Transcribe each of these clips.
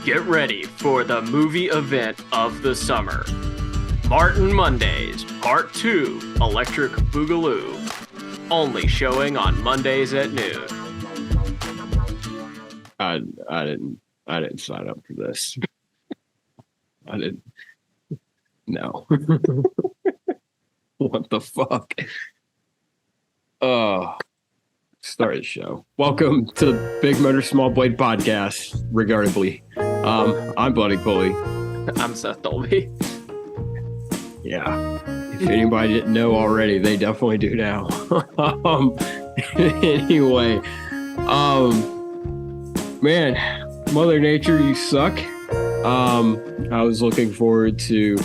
Get ready for the movie event of the summer. Martin Mondays, Part 2, Electric Boogaloo. Only showing on Mondays at noon. I didn't sign up for this. I didn't. No. What the fuck? Start the show. Welcome to the Big Motor Small Blade podcast, regardably. I'm Bloody Pulley. I'm Seth Dolby. Yeah. If anybody didn't know already, they definitely do now. Anyway, man, Mother Nature, you suck. I was looking forward to,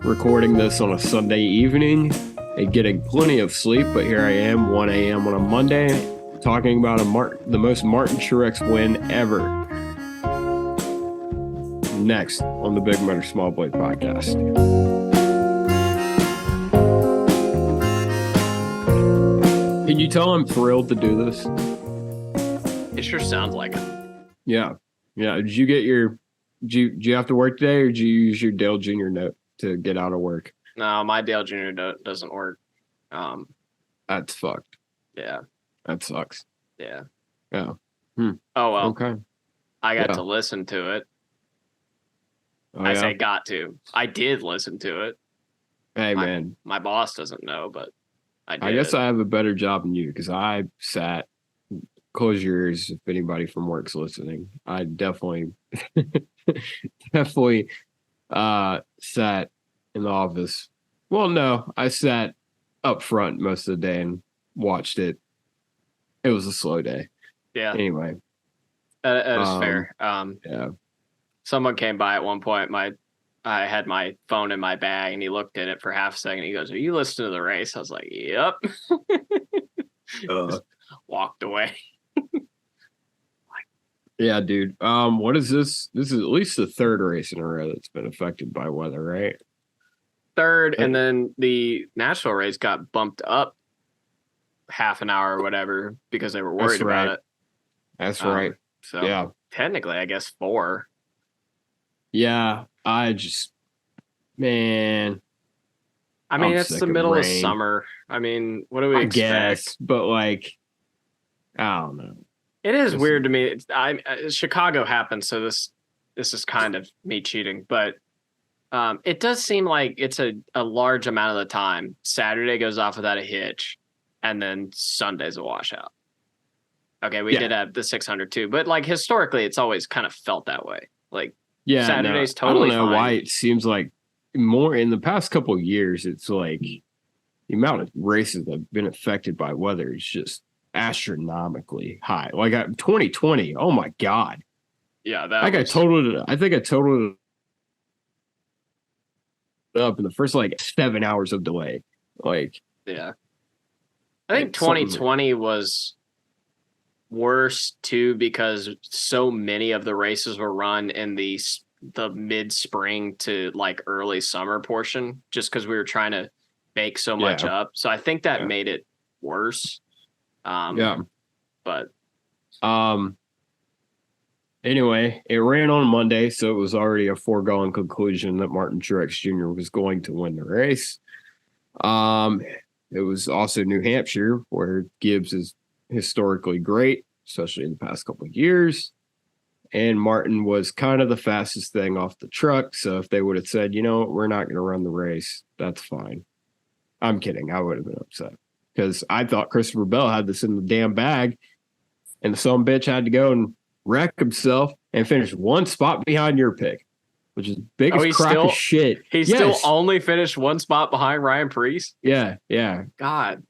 recording this on a Sunday evening and getting plenty of sleep, but here I am, 1 a.m. on a Monday, talking about the most Martin Truex win ever. Next on the Big Motor Small Blade podcast. Can you tell I'm thrilled to do this? It sure sounds like it. Yeah. Did you have to work today, or did you use your Dale Jr. note to get out of work? No, my Dale Jr. note doesn't work. That's fucked. Yeah. That sucks. Yeah. Yeah. Oh, well. Okay. I got to listen to it. Oh, I say got to. I did listen to it. Hey, man. My boss doesn't know, but I did. I guess I have a better job than you because I sat, close your ears if anybody from work's listening. I definitely sat in the office. Well, no, I sat up front most of the day and watched it. It was a slow day. Yeah. Anyway. That is fair. Yeah. Someone came by at one point. I had my phone in my bag, and he looked at it for half a second. He goes, "Are you listening to the race?" I was like, "Yep." Walked away. Yeah, dude. What is this? This is at least the third race in a row that's been affected by weather, right? Third, and then the national race got bumped up half an hour or whatever because they were worried about it. That's right. So yeah, technically, I guess 4. Yeah, man. I mean, it's the middle of summer. I mean, what do we expect? Guess, but I don't know. It is weird to me. Chicago happened, so this is kind of me cheating, but it does seem like it's a large amount of the time. Saturday goes off without a hitch, and then Sunday's a washout. Okay, we did have the 600 too, but historically, it's always kind of felt that way. Saturday's totally fine. I don't know why it seems like more in the past couple of years, it's like the amount of races that have been affected by weather is just astronomically high. 2020, oh my God. Yeah, I think I totaled it up in the first 7 hours of delay. Yeah. I think 2020 was worse too because so many of the races were run in the mid-spring to early summer portion just because we were trying to bake so much up. So I think that made it worse. But anyway, it ran on Monday, so it was already a foregone conclusion that Martin Truex Jr. was going to win the race. It was also New Hampshire, where Gibbs is historically great, especially in the past couple of years. And Martin was kind of the fastest thing off the truck. So if they would have said, we're not going to run the race, that's fine. I'm kidding. I would have been upset because I thought Christopher Bell had this in the damn bag, and the son bitch had to go and wreck himself and finish one spot behind your pick, which is the biggest crock of shit. He still only finished one spot behind Ryan Preece? Yeah. God.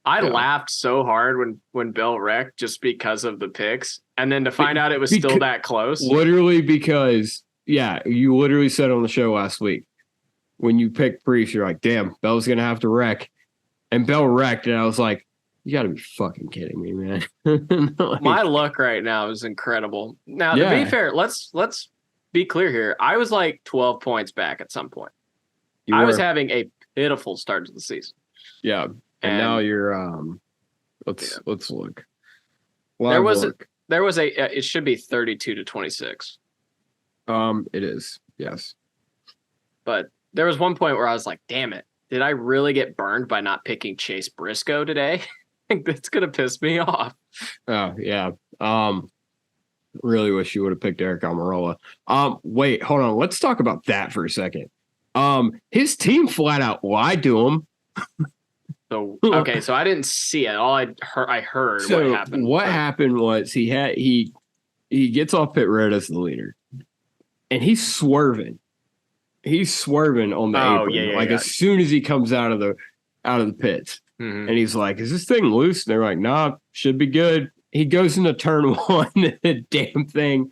I laughed so hard when Bell wrecked just because of the picks. And then to find out it was still that close. Literally because, you literally said on the show last week, when you picked Preece, you're like, damn, Bell's going to have to wreck. And Bell wrecked, and I was like, you got to be fucking kidding me, man. My luck right now is incredible. Now, to be fair, let's be clear here. I was 12 points back at some point. I was having a pitiful start to the season. Yeah. And now you're let's look. There was there was it should be 32-26. It is. Yes. But there was one point where I was like, damn it. Did I really get burned by not picking Chase Briscoe today? That's going to piss me off. Oh, yeah. Really wish you would have picked Eric Almirola. Wait, hold on. Let's talk about that for a second. His team flat out lied to him. So okay, so I didn't see it. All I heard so what happened. What happened was he gets off pit road as the leader, and he's swerving. He's swerving on the apron, as soon as he comes out of the pits, and he's like, "Is this thing loose?" And they're like, "Nah, should be good." He goes into turn one, and the damn thing,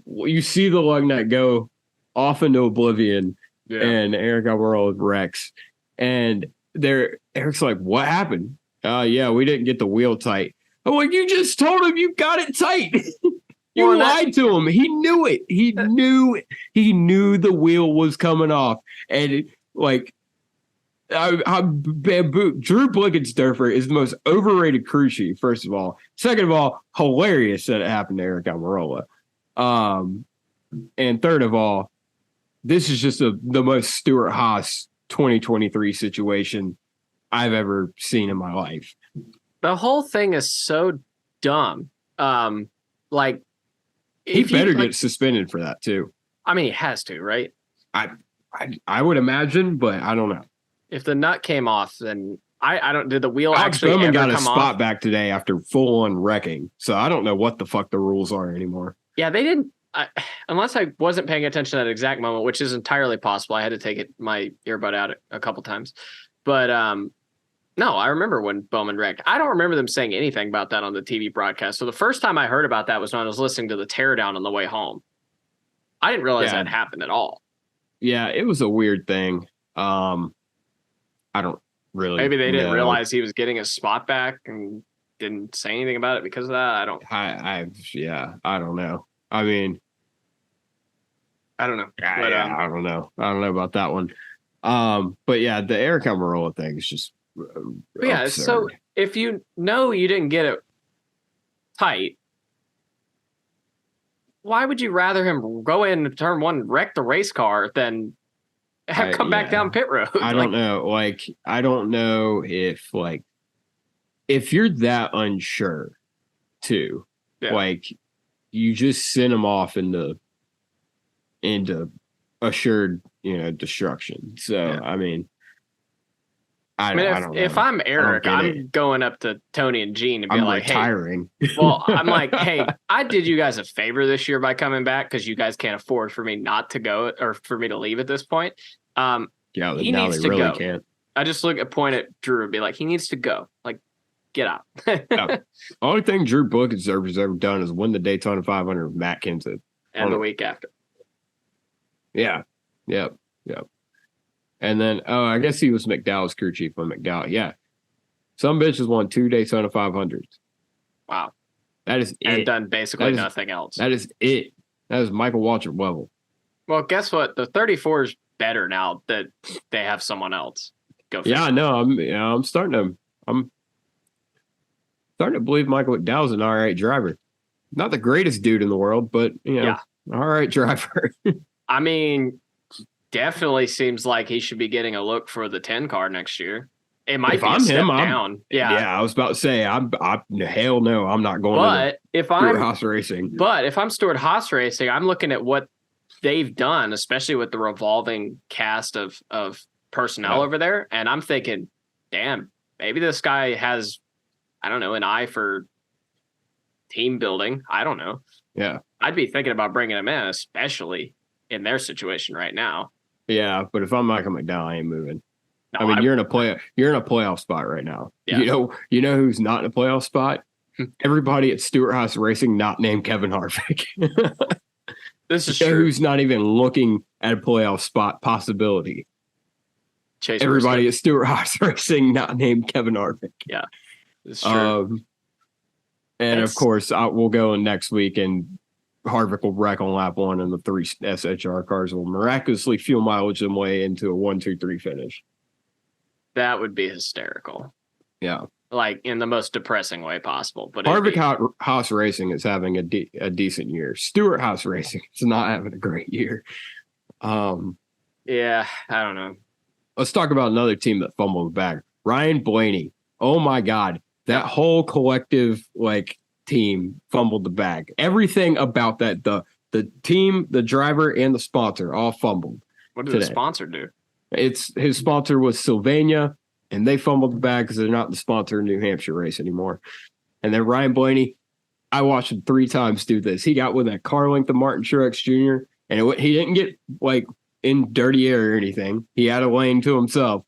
you see the lug nut go off into oblivion, and Eric Almirola wrecks, and Eric's like, "What happened?" Yeah, we didn't get the wheel tight. I'm like, you just told him you got it tight. You lied to him. He knew it. He knew the wheel was coming off. And Drew Blickensderfer is the most overrated crew chief, first of all. Second of all, hilarious that it happened to Eric Almirola. And third of all, this is just the most Stuart Haas 2023 situation I've ever seen in my life. The whole thing is so dumb. He better get suspended for that too. I mean, he has to, right? I would imagine, but I don't know. If the nut came off, then I don't. Did the wheel Alex actually Bowman ever got come his spot off? back today after full on wrecking, so I don't know what the fuck the rules are anymore. Yeah, they didn't. Unless I wasn't paying attention at that exact moment, which is entirely possible. I had to take my earbud out a couple times, but no, I remember when Bowman wrecked. I don't remember them saying anything about that on the TV broadcast. So the first time I heard about that was when I was listening to the teardown on the way home. I didn't realize that happened at all. Yeah, it was a weird thing. I don't really. Maybe they didn't realize he was getting his spot back and didn't say anything about it because of that. I don't. I don't know. I mean, I don't know. I don't know. I don't know about that one. But yeah, the Eric Almirola thing is just. Yeah, so if you know you didn't get it tight, why would you rather him go in turn one and wreck the race car than have come back down pit road? I don't know. I don't know if you're that unsure too, you just send him off into assured, destruction. So, I mean, I don't know. If I'm Eric, I'm going up to Tony and Gene and be like, retiring. Hey, well, I'm like, hey, I did you guys a favor this year by coming back because you guys can't afford for me not to go or for me to leave at this point. He needs to go. Can't. I just point at Drew and be like, he needs to go. Like, get out. The only thing Drew Blickensderfer has ever done is win the Daytona 500 with Matt Kenseth. And the week after. Yeah. Yep. And then, I guess he was McDowell's crew chief on McDowell. Yeah. Some bitch has won 2 Daytona 500s. Wow. That is it. And done basically nothing else. That is it. That is Michael Waltrip level. Well, guess what? The 34 is better now that they have someone else. Go. Yeah, no, I'm starting to believe Michael McDowell's an all right driver. Not the greatest dude in the world, but all right driver. I mean, definitely seems like he should be getting a look for the 10 car next year. It might be a step down. Yeah, I was about to say, hell no, I'm not going to Stuart Haas Racing. But if I'm Stuart Haas Racing, I'm looking at what they've done, especially with the revolving cast of personnel over there, and I'm thinking, damn, maybe this guy has, I don't know, an eye for team building. I don't know. Yeah. I'd be thinking about bringing him in, especially in their situation right now. Yeah, but if I'm Michael McDowell, I ain't moving. No, I mean, you're in a playoff spot right now. Yeah. You know who's not in a playoff spot? Everybody at Stuart Haas Racing, not named Kevin Harvick. This is true. Who's not even looking at a playoff spot possibility? Everybody at Stuart Haas Racing, not named Kevin Harvick. Yeah, it's true. Of course, we'll go in next week and Harvick will wreck on lap 1 and the 3 SHR cars will miraculously fuel mileage them way into a 1-2-3 finish. That would be hysterical. Yeah. like in the most depressing way possible. But Haas Racing is having a decent year. Stewart Haas Racing is not having a great year. Yeah, I don't know. Let's talk about another team that fumbled back. Ryan Blaney. Oh my God. That whole collective team fumbled the bag. Everything about that, the team, the driver, and the sponsor all fumbled. What did the sponsor do? His sponsor was Sylvania, and they fumbled the bag because they're not the sponsor of New Hampshire race anymore. And then Ryan Blaney, I watched him 3 times do this. He got with that car length of Martin Truex Jr., and he didn't get in dirty air or anything. He had a lane to himself.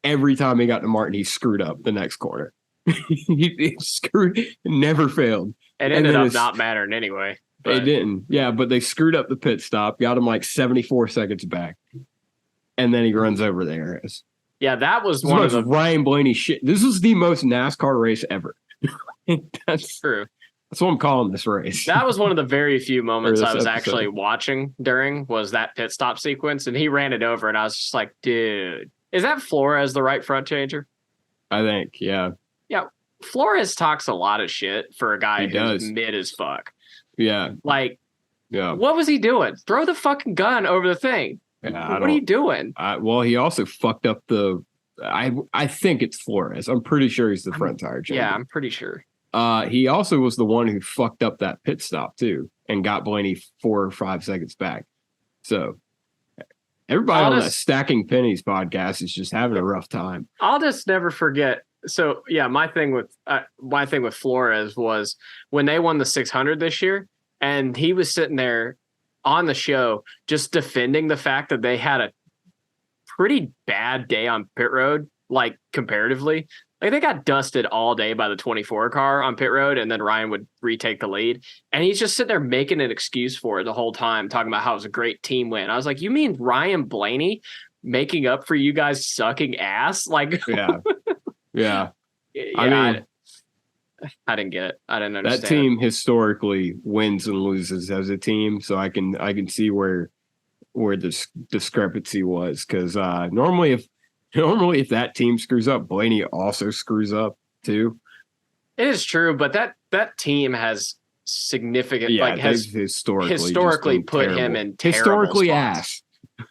Every time he got to Martin, he screwed up the next corner. he never failed. It ended up not mattering anyway. It didn't. Yeah, but they screwed up the pit stop, got him 74 seconds back. And then he runs over the Harris. Yeah, that was one of the Ryan Blaney shit. This was the most NASCAR race ever. That's true. That's what I'm calling this race. That was one of the very few moments I was actually watching during was that pit stop sequence, and he ran it over, and I was just like, dude, is that Flores the right front changer? I think, yeah. Yeah, Flores talks a lot of shit for a guy who's mid as fuck. Yeah. What was he doing? Throw the fucking gun over the thing. Yeah, what are you doing? Well, he also fucked up I think it's Flores. I'm pretty sure he's the front tire changer. Yeah, I'm pretty sure. He also was the one who fucked up that pit stop too and got Blaney 4 or 5 seconds back. So everybody on that Stacking Pennies podcast is just having a rough time. I'll just never forget. So yeah, my thing with Flores was when they won the 600 this year, and he was sitting there on the show just defending the fact that they had a pretty bad day on pit road, comparatively. They got dusted all day by the 24 car on pit road, and then Ryan would retake the lead. And he's just sitting there making an excuse for it the whole time, talking about how it was a great team win. I was like, you mean Ryan Blaney making up for you guys sucking ass? Yeah. Yeah. I didn't get it. I didn't understand. That team historically wins and loses as a team, so I can see where this discrepancy was, because normally if that team screws up, Blaney also screws up too. It is true, but that team has significant has historically put terrible. Him in terrible historically spots.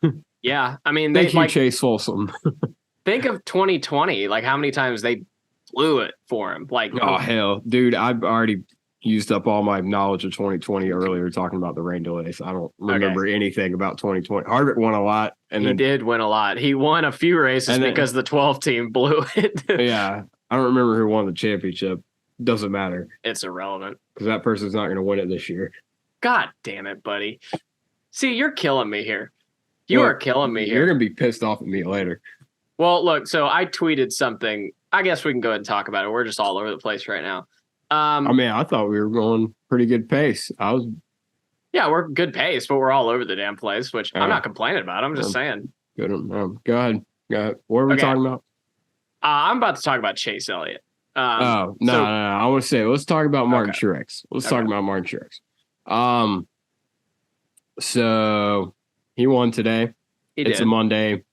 Ass. Yeah, I mean, thank you, Chase Folsom. Think of 2020, how many times they blew it for him. Oh hell, dude, I've already used up all my knowledge of 2020 earlier talking about the rain delays. I don't remember anything about 2020. Harvick won a lot, and he did win a lot. He won a few races because the 12 team blew it. Yeah, I don't remember who won the championship. Doesn't matter. It's irrelevant because that person's not going to win it this year. God damn it, buddy. See, you're killing me here. You are killing me here. You're going to be pissed off at me later. Well, look, so I tweeted something. I guess we can go ahead and talk about it. We're just all over the place right now. I thought we were going pretty good pace. Yeah, we're good pace, but we're all over the damn place, which I'm not complaining about. I'm just saying. Good. Go ahead. What are we talking about? I'm about to talk about Chase Elliott. No. I want to say, let's talk about Martin Truex. Let's talk about Martin Truex. So he won today. It's a Monday.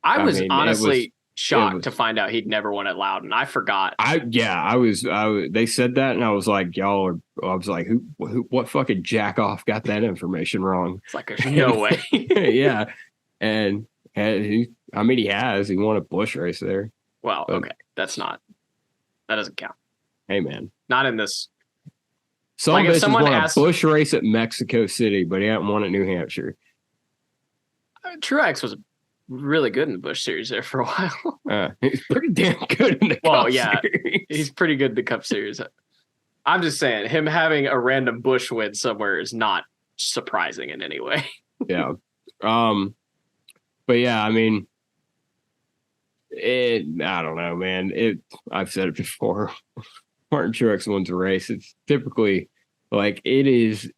I was honestly shocked to find out he'd never won at Loudon. I forgot. I was. They said that, and I was like, y'all are. I was like, who? What fucking jack off got that information wrong? It's there's no way. Yeah, and he has. He won a Busch race there. Well, okay, that doesn't count. Hey, man, not in this. Some bitches won a Busch race at Mexico City, but he hadn't won at New Hampshire. Truex was really good in the Busch Series there for a while. He's pretty damn good in the Cup Series. He's pretty good in the Cup Series. I'm just saying, him having a random Busch win somewhere is not surprising in any way. Yeah. But yeah, I mean, I don't know, man. I've said it before. Martin Truex wins a race. It's typically it is.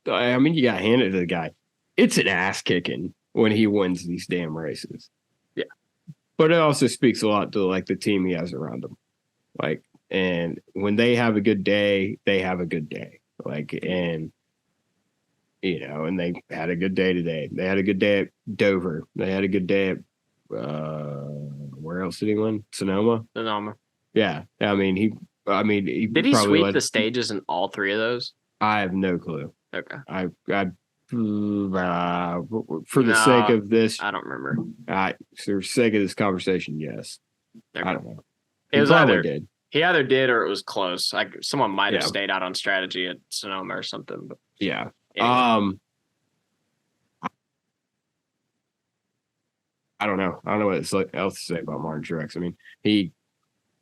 I mean, you got to hand it to the guy. It's an ass kicking when he wins these damn races. Yeah. But it also speaks a lot to the team he has around him. And when they have a good day, they have a good day. And they had a good day today. They had a good day at Dover. They had a good day at where else did he win? Sonoma. Sonoma. Yeah, I mean he Did he probably sweep the stages in all three of those? I have no clue. Okay. For the sake of this, I don't remember. For the sake of this conversation, yes. Okay. I don't know. It was probably did. He either did or it was close. Like someone might have stayed out on strategy at Sonoma or something. But yeah. Anyway. I don't know. I don't know what else to say about Martin Truex. I mean,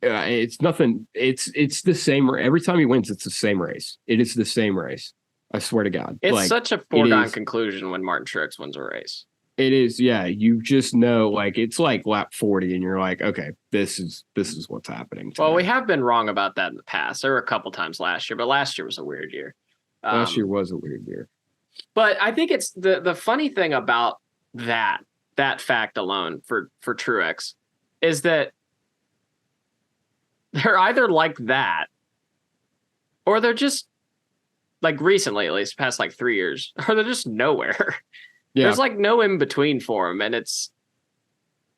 it's nothing. It's the same. Every time he wins, it's the same race. It is the same race. I swear to God. It's such a foregone conclusion when Martin Truex wins a race. It is. Yeah. You just know, like, it's like lap 40 and you're like, okay, this is what's happening today. Well, we have been wrong about that in the past. There were a couple times last year, but last year was a weird year. Last year was a weird year. But I think it's the funny thing about that fact alone for Truex is that they're either like that or they're just like recently, at least past like 3 years, or they're just nowhere. Yeah. There's like no in between for them. And it's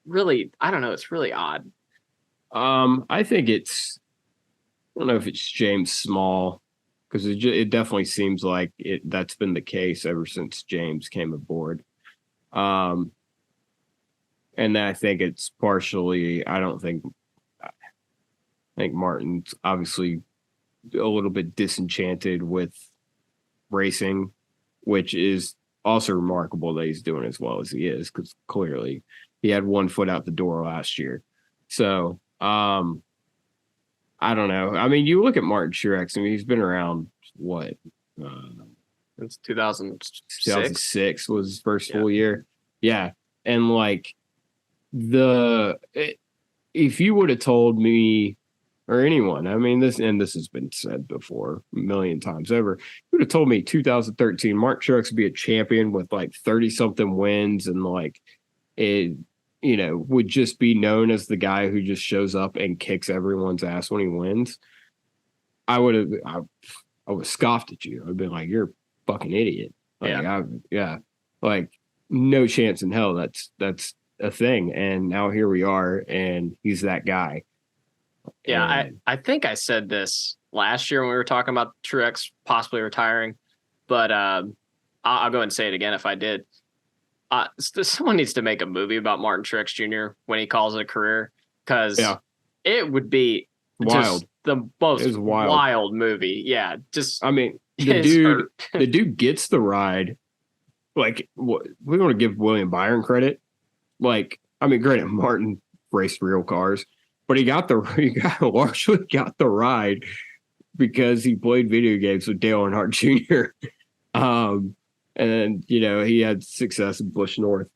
really, I don't know. It's really odd. I think I don't know if it's James Smol, because it definitely seems like that's been the case ever since James came aboard. And I think it's partially, I think Martin's obviously a little bit disenchanted with racing, which is also remarkable that he's doing as well as he is, because clearly he had one foot out the door last year. So, I don't know. I mean, you look at Martin Truex, I mean, he's been around what? It's 2006. 2006 was his first full year. Yeah. And like if you would have told me or anyone, I mean, this has been said before a million times over, you would have told me 2013 Mark Truex would be a champion with like 30 something wins and like it, would just be known as the guy who just shows up and kicks everyone's ass when he wins. I would have scoffed at you. I'd been like, you're a fucking idiot. Like, like no chance in hell that's a thing. And now here we are, and he's that guy. Yeah, I think I said this last year when we were talking about Truex possibly retiring, but I'll go and say it again if I did. Someone needs to make a movie about Martin Truex Jr. when he calls it a career, because it would be wild. The most wild movie. Yeah, just I mean, the dude gets the ride. Like, we want to give William Byron credit. Like, I mean, granted, Martin raced real cars, but he largely got the ride because he played video games with Dale Earnhardt Jr. And he had success in Busch North.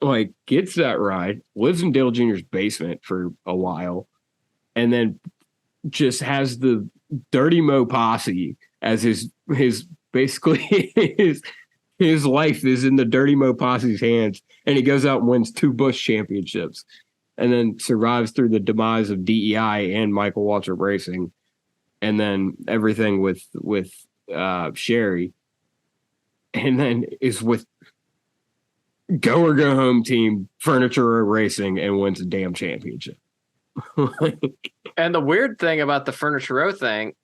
Like, gets that ride, lives in Dale Jr.'s basement for a while, and then just has the Dirty Mo posse as his basically his life is in the Dirty Mo posse's hands, and he goes out and wins 2 Busch championships, and then survives through the demise of DEI and Michael Waltrip Racing, and then everything with Sherry, and then is with go or go home team Furniture Row Racing and wins a damn championship. And the weird thing about the Furniture Row thing,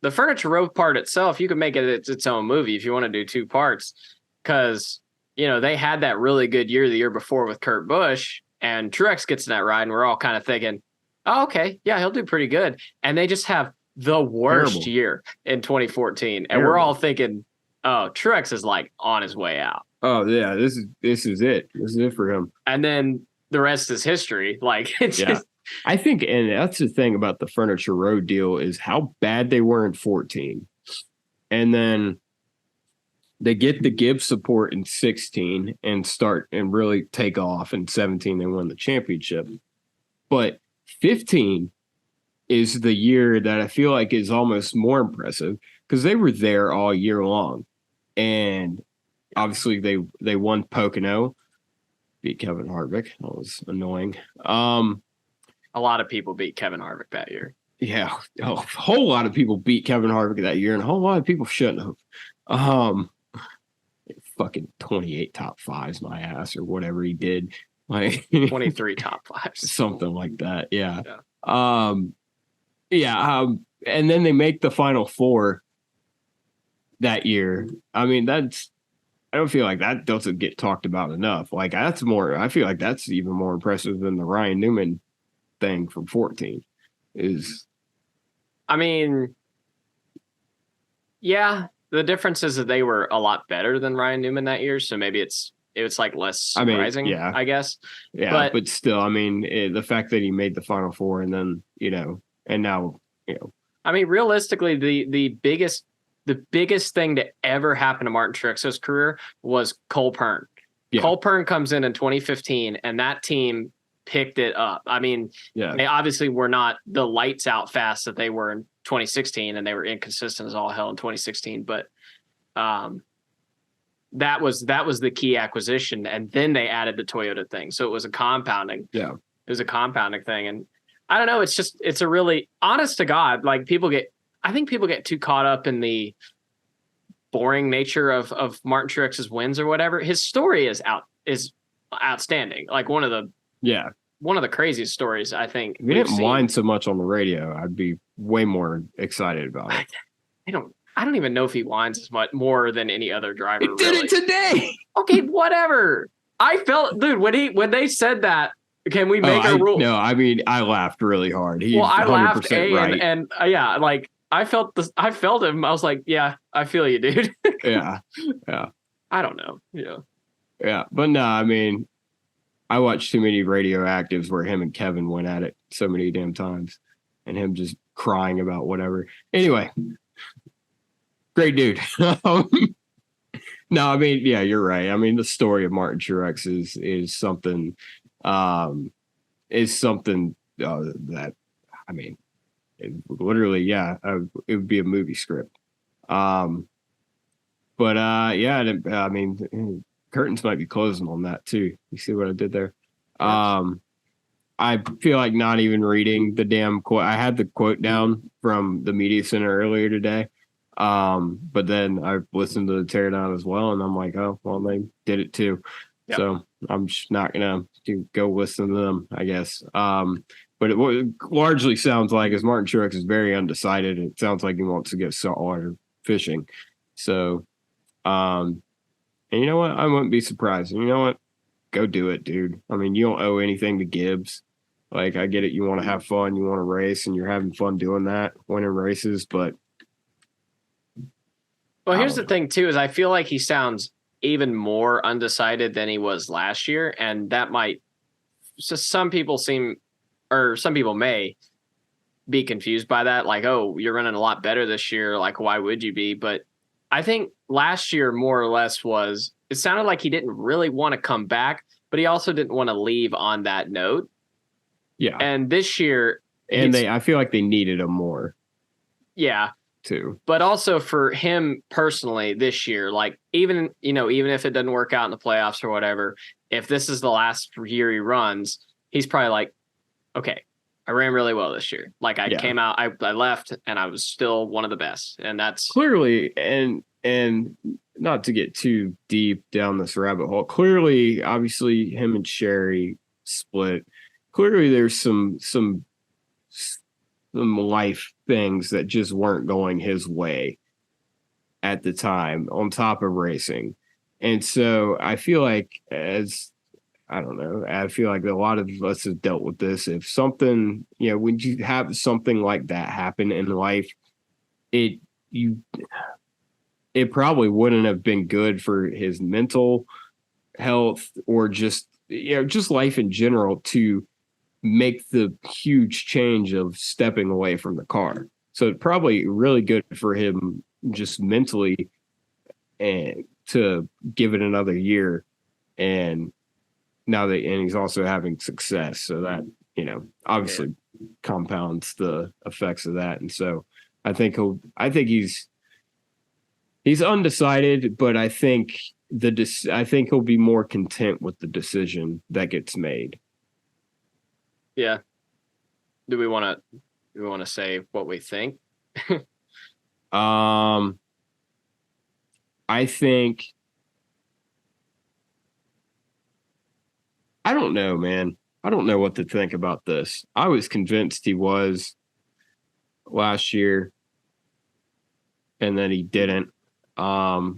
the Furniture Row part itself, you can make it its own movie if you want to do 2 parts, because they had that really good year the year before with Kurt Busch, and Truex gets in that ride, and we're all kind of thinking, oh, okay, yeah, he'll do pretty good. And they just have the worst year in 2014, and we're all thinking, oh, Truex is like on his way out. Oh yeah, this is it. This is it for him. And then the rest is history. Like, it's just. I think, and that's the thing about the Furniture Row deal, is how bad they were in 14. And then they get the Gibbs support in 16 and start and really take off. In 17, they won the championship. But 15 is the year that I feel like is almost more impressive, because they were there all year long. And obviously they won Pocono, beat Kevin Harvick. That was annoying. A lot of people beat Kevin Harvick that year. Yeah, a whole lot of people beat Kevin Harvick that year, and a whole lot of people shouldn't have. Fucking 28 top 5s, my ass, or whatever he did. like 23 top fives. something like that. Yeah. Yeah. And then they make the Final Four that year. I mean, I don't feel like that doesn't get talked about enough. Like I feel like that's even more impressive than the Ryan Newman thing from 14 is. I mean, yeah, the difference is that they were a lot better than Ryan Newman that year. So maybe it's like less surprising, yeah. I guess. Yeah. But still, I mean, the fact that he made the Final Four and then, and now, I mean, realistically, the biggest thing to ever happen to Martin Truex's career was Cole Pern. Yeah. Cole Pern comes in 2015, and that team picked it up. I mean, they obviously were not the lights out fast that they were in 2016, and they were inconsistent as all hell in 2016. But that was the key acquisition, and then they added the Toyota thing. So it was a compounding. Yeah, it was a compounding thing, and I don't know. It's a really, honest to God, like I think people get too caught up in the boring nature of Martin Truex's wins or whatever. His story is outstanding. Like one of the craziest stories, I think. If you didn't whine so much on the radio, I'd be way more excited about it. I don't even know if he whines as much more than any other driver. He did it today. Okay, whatever. I felt, dude, when they said that, can we make a rule? No, I mean, I laughed really hard. I laughed, right. and yeah, like I felt him. I was like, yeah, I feel you, dude. Yeah. I don't know. Yeah, but no, I mean, I watched too many Radioactives where him and Kevin went at it so many damn times, and him just crying about whatever. Anyway, great dude. No, I mean, yeah, you're right. I mean, the story of Martin Truex is something. Is something that, I mean, literally, it would be a movie script. I mean, curtains might be closing on that too. You see what I did there? Yes. I feel like not even reading the damn quote. I had the quote down from the media center earlier today. But then I listened to the teardown as well, and I'm like, oh, well, they did it too. Yep. So I'm just not gonna go listen to them, I guess. But it largely sounds like, as Martin Truex is very undecided, it sounds like he wants to get saltwater fishing. So, and you know what? I wouldn't be surprised. And you know what? Go do it, dude. I mean, you don't owe anything to Gibbs. Like, I get it. You want to have fun. You want to race, and you're having fun doing that, winning races. But well, here's the thing too: is I feel like he sounds even more undecided than he was last year, and that might just some people may be confused by that, like, oh, you're running a lot better this year, like why would you be? But I think last year more or less it sounded like he didn't really want to come back, but he also didn't want to leave on that note. Yeah. And this year, and I feel like they needed him more. Yeah. Too. But also for him personally this year, like even if it doesn't work out in the playoffs or whatever, if this is the last year he runs, he's probably like, okay, I ran really well this year. Like I came out, I left, and I was still one of the best. And that's clearly, and not to get too deep down this rabbit hole, clearly, obviously him and Sherry split. Clearly there's some life things that just weren't going his way at the time on top of racing. And so I feel like I feel like a lot of us have dealt with this. If something, when you have something like that happen in life, it probably wouldn't have been good for his mental health or just life in general to make the huge change of stepping away from the car. So it's probably really good for him just mentally and to give it another year. And he's also having success. So that, obviously compounds the effects of that. And so I think he's undecided, but I think he'll be more content with the decision that gets made. Yeah. Do we want to say what we think? I think I don't know, man. I don't know what to think about this. I was convinced he was last year, and then he didn't.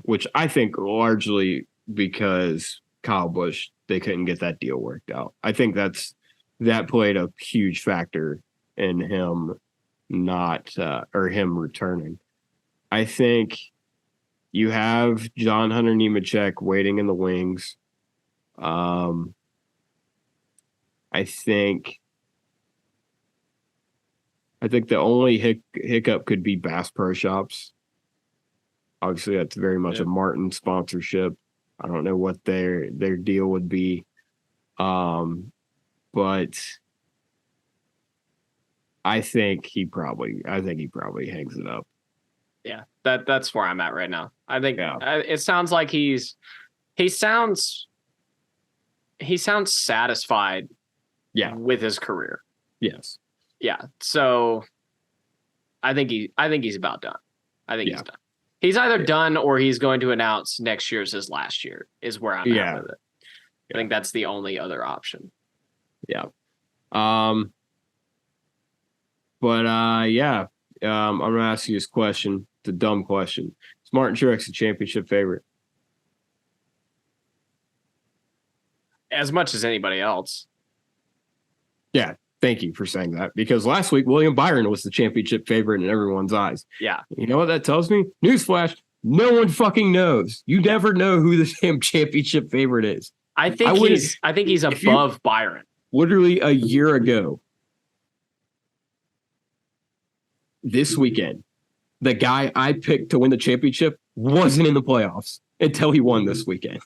Which I think largely because Kyle Busch, they couldn't get that deal worked out. I think that played a huge factor in him not or him returning. I think you have John Hunter Nemechek waiting in the wings. I think the only hiccup could be Bass Pro Shops. Obviously, that's very much a Martin sponsorship. I don't know what their deal would be, but I think he probably hangs it up. Yeah, that's where I'm at right now. I think it sounds like he sounds satisfied. Yeah, with his career. Yes. Yeah. So I think he's about done. I think he's done. He's either done or he's going to announce next year's his last year is where I'm at with it. I think that's the only other option. Yeah. I'm gonna ask you this question. It's a dumb question. Is Martin Truex a championship favorite? As much as anybody else. Yeah, thank you for saying that. Because last week, William Byron was the championship favorite in everyone's eyes. Yeah. You know what that tells me? Newsflash, no one fucking knows. You never know who the damn championship favorite is. I think he's above Byron. Literally a year ago, this weekend, the guy I picked to win the championship wasn't in the playoffs until he won this weekend.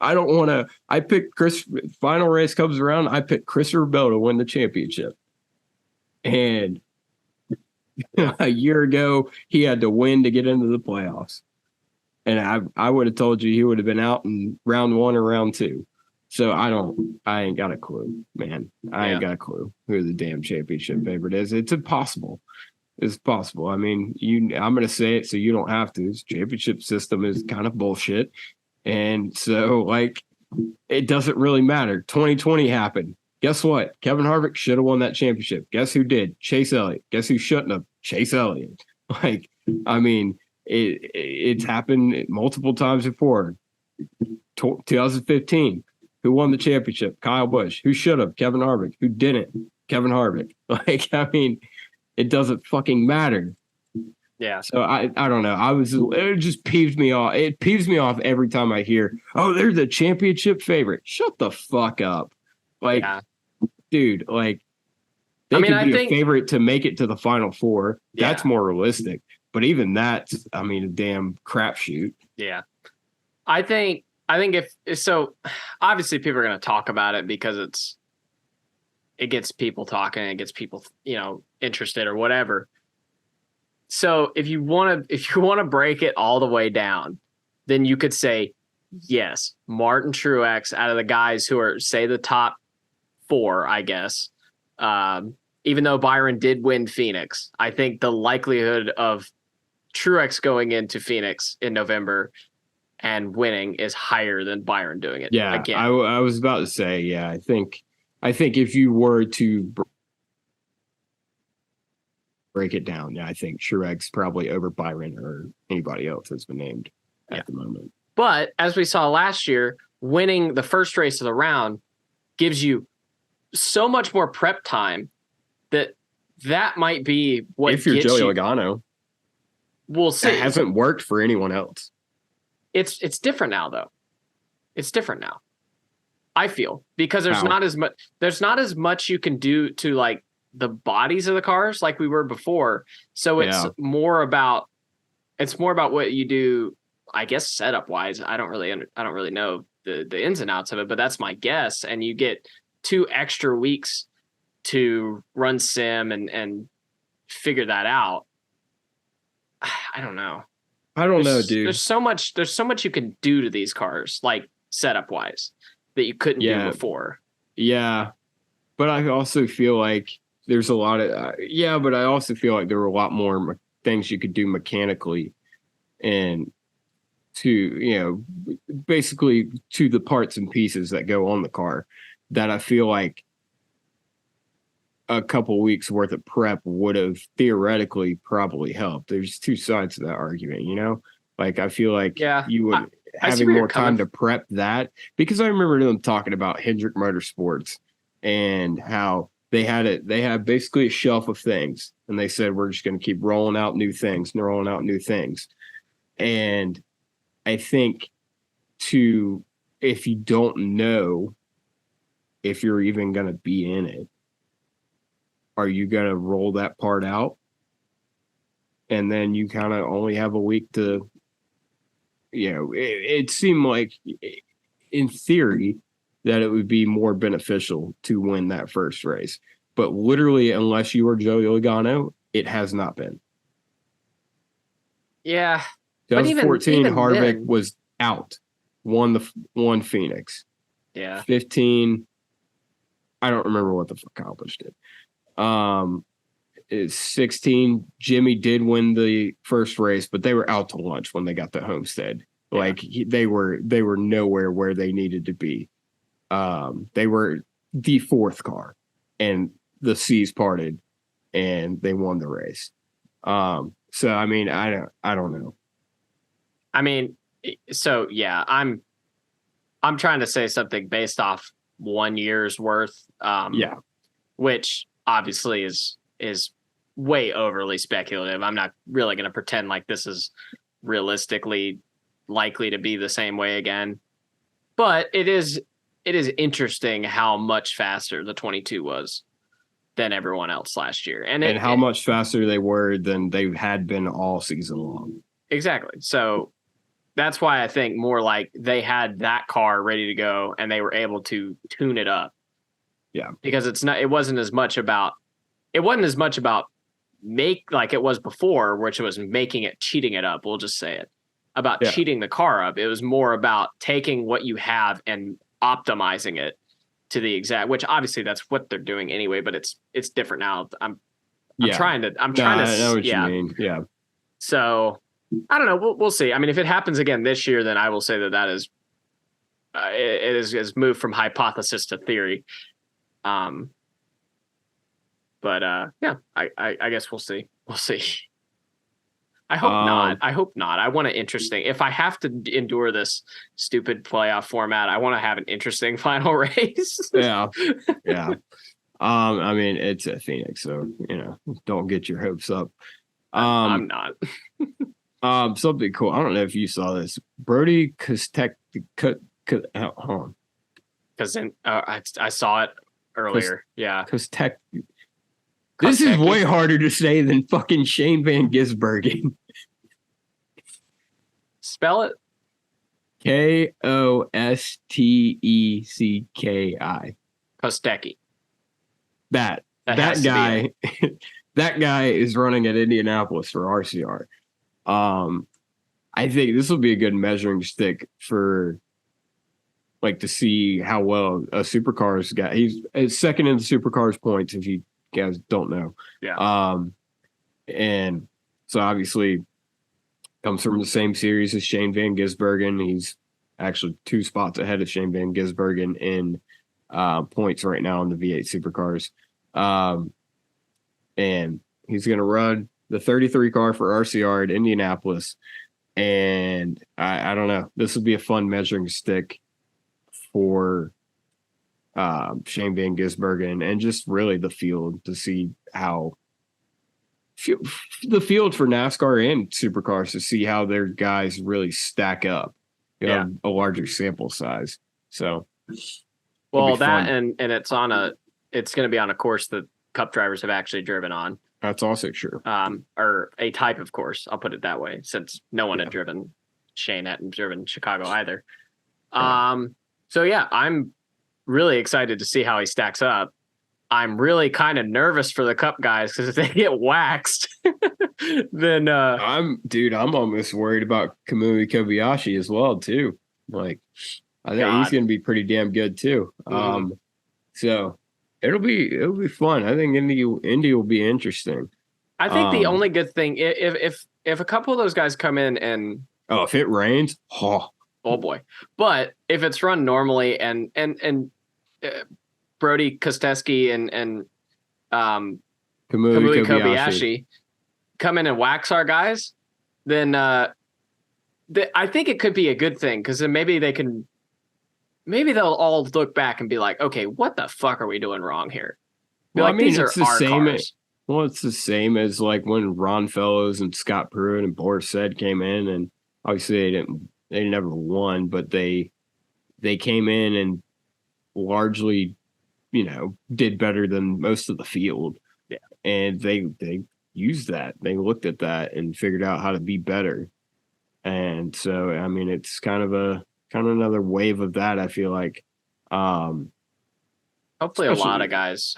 I don't want to. I picked Chris. Final race comes around. I picked Chris Rebel to win the championship, and a year ago he had to win to get into the playoffs, and I would have told you he would have been out in round 1 or round 2. So I ain't got a clue, man. I ain't got a clue who the damn championship favorite is. It's impossible. It's possible. I mean, I'm going to say it so you don't have to. This championship system is kind of bullshit. And so, it doesn't really matter. 2020 happened. Guess what? Kevin Harvick should have won that championship. Guess who did? Chase Elliott. Guess who shouldn't have? Chase Elliott. It's happened multiple times before. 2015. Who won the championship? Kyle Busch. Who should have? Kevin Harvick. Who didn't? Kevin Harvick. It doesn't fucking matter. Yeah. So I don't know. It just peeves me off. It peeves me off every time I hear, oh, they're the championship favorite. Shut the fuck up. Dude, they could be a favorite to make it to the Final Four. That's more realistic. But even that's, a damn crapshoot. Yeah. I think obviously people are going to talk about it because it gets people talking, it gets people, interested or whatever. So if you want to break it all the way down, then you could say, yes, Martin Truex out of the guys who are, say, the top 4, I guess, even though Byron did win Phoenix, I think the likelihood of Truex going into Phoenix in November and winning is higher than Byron doing it. Yeah, again. I was about to say, I think if you were to break it down, I think Truex probably over Byron or anybody else that's been named at the moment. But as we saw last year, winning the first race of the round gives you so much more prep time that might be what if you're gets Joey you. Logano. We'll see. It hasn't worked for anyone else. It's different now, though. It's different now. I feel because there's not as much you can do to the bodies of the cars like we were before. So it's more about what you do, I guess, setup wise. I don't really know the ins and outs of it, but that's my guess. And you get 2 extra weeks to run sim and figure that out. I don't know. I don't know, dude. There's so much you can do to these cars, setup wise, that you couldn't do before. Yeah. But I also feel like there's a lot of, but I also feel like there were a lot more things you could do mechanically and to, basically to the parts and pieces that go on the car, that I feel like a couple weeks worth of prep would have theoretically probably helped. There's two sides to that argument, Like I feel like Yeah, you would I see having where you're more coming time to prep that, because I remember them talking about Hendrick Motorsports and how they had basically a shelf of things, and they said we're just going to keep rolling out new things and rolling out new things. And I think if you don't know if you're even going to be in it, are you going to roll that part out? And then you kind of only have a week to, it seemed like in theory that it would be more beneficial to win that first race. But literally, unless you are Joey Logano, it has not been. Yeah. But 2014, even Harvick then, was out, won Phoenix. yeah. 15, I don't remember what the fuck accomplished it. It's 16. Jimmy did win the first race, but they were out to lunch when they got to Homestead. Yeah. Like they were nowhere where they needed to be. They were the fourth car, and the seas parted, and they won the race. So I mean, I don't know. I mean, so yeah, I'm trying to say something based off 1 year's worth. Yeah, which obviously is way overly speculative. I'm not really going to pretend like this is realistically likely to be the same way again. But it is interesting how much faster the 22 was than everyone else last year. And how much faster they were than they had been all season long. Exactly. So that's why I think more like they had that car ready to go and they were able to tune it up. Yeah. Because it wasn't as much about make like it was before, which was cheating it up. We'll just say it about cheating the car up. It was more about taking what you have and optimizing it to the exact, which obviously that's what they're doing anyway, but it's different now. I'm trying to I know what you mean. Yeah. So I don't know. We'll see. I mean, if it happens again this year, then I will say that is it is moved from hypothesis to theory. But yeah, I guess we'll see. We'll see. I hope not. I hope not. I want it interesting. If I have to endure this stupid playoff format, I want to have an interesting final race. Yeah. I mean, it's at Phoenix, so don't get your hopes up. I'm not. Something cool. I don't know if you saw this. Brody Kostek. Hold on. Because I saw it earlier. Yeah. Kostek. This is way harder to say than fucking Shane Van Gisbergen. Spell it. Kostecki. Kostecki. That guy. That guy is running at Indianapolis for RCR. I think this will be a good measuring stick for to see how well a supercar's got. He's second in the supercars points, if you guys don't know. Yeah. And so obviously comes from the same series as Shane Van Gisbergen. He's actually 2 spots ahead of Shane Van Gisbergen in points right now in the V8 supercars. And he's going to run the 33 car for RCR at Indianapolis. And I don't know. This will be a fun measuring stick for Shane Van Gisbergen and just really the field to see how the field for NASCAR and supercars to see how their guys really stack up. A larger sample size. So, well, that fun. and it's going to be on a course that Cup drivers have actually driven on. That's also true. Or a type of course, I'll put it that way, since no one had driven Shane hadn't driven Chicago either. Yeah. So yeah, I'm really excited to see how he stacks up. I'm really kind of nervous for the Cup guys because if they get waxed, then I'm almost worried about Kamui Kobayashi as well too. I think he's going to be pretty damn good too. Mm-hmm. So it'll be fun. I think Indy will be interesting. I think the only good thing if a couple of those guys come in and Oh, if it rains, oh, Oh boy. But if it's run normally and Brody Kostecki and Kamui Kamui Kobayashi. Kobayashi come in and wax our guys, then I think it could be a good thing because then maybe they'll all look back and be like, okay, what the fuck are we doing wrong here? Be Well, I like, mean, these are it's the our same. cars. Well, it's the same as like when Ron Fellows and Scott Pruitt and Boris said came in, and obviously they never won, but they came in and largely, did better than most of the field. Yeah. And they used that. They looked at that and figured out how to be better. And so, I mean, it's kind of another wave of that, I feel like. Hopefully a lot of guys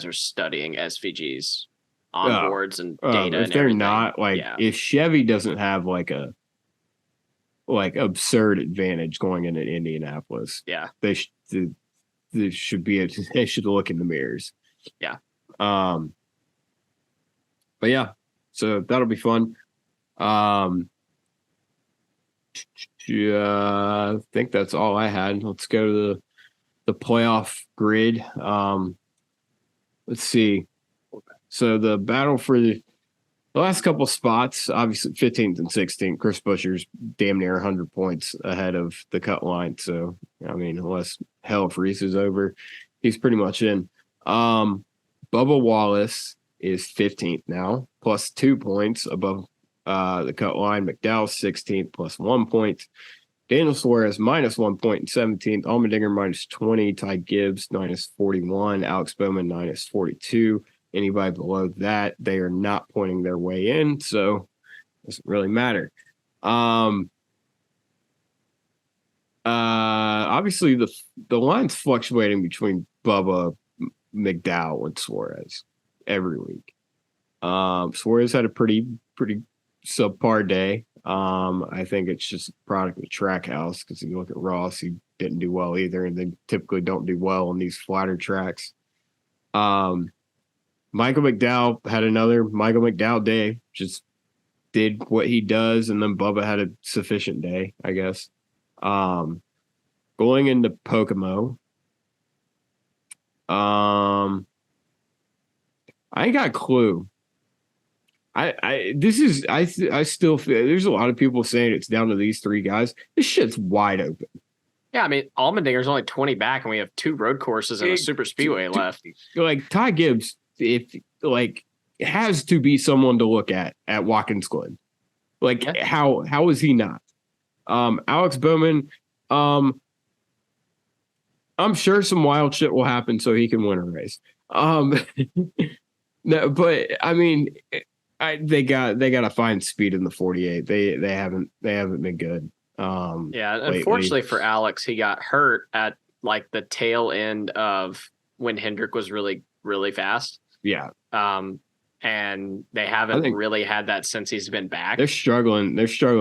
are studying SVGs on uh, boards and data if and they're everything. not, like, yeah. if Chevy doesn't have like a absurd advantage going into Indianapolis, Yeah. they should they should look in the mirrors. Yeah. But yeah, so that'll be fun. Yeah, I think that's all I had. Let's go to the playoff grid. Let's see. So the battle for the last couple spots, obviously 15th and 16th, Chris Buescher's damn near 100 points ahead of the cut line. So, I mean, unless hell freezes over, he's pretty much in. Bubba Wallace is 15th now, plus 2 points above the cut line. McDowell 16th, plus 1 point. Daniel Suarez minus 1 point in 17th. Allmendinger minus 20. Ty Gibbs minus 41. Alex Bowman minus 42. Anybody below that, they are not pointing their way in, so it doesn't really matter. Obviously the line's fluctuating between Bubba, McDowell, and Suarez every week. Suarez had a pretty subpar day. I think it's just a product of Trackhouse because if you look at Ross, he didn't do well either, and they typically don't do well on these flatter tracks. Michael McDowell had another Michael McDowell day, just did what he does, and then Bubba had a sufficient day, I guess. Going into Pocomo, I ain't got a clue. I still feel there's a lot of people saying it's down to these three guys. This shit's wide open. Yeah, I mean, Allmendinger's only 20 back, and we have 2 road courses and a super speedway left. Like Ty Gibbs, if like has to be someone to look at Watkins Glen. Like how is he not? Alex Bowman, I'm sure some wild shit will happen so he can win a race. No, but I mean, they got to find speed in the 48. They haven't been good. Unfortunately for Alex, he got hurt at like the tail end of when Hendrick was really, really fast. Yeah. And they haven't really had that since he's been back. They're struggling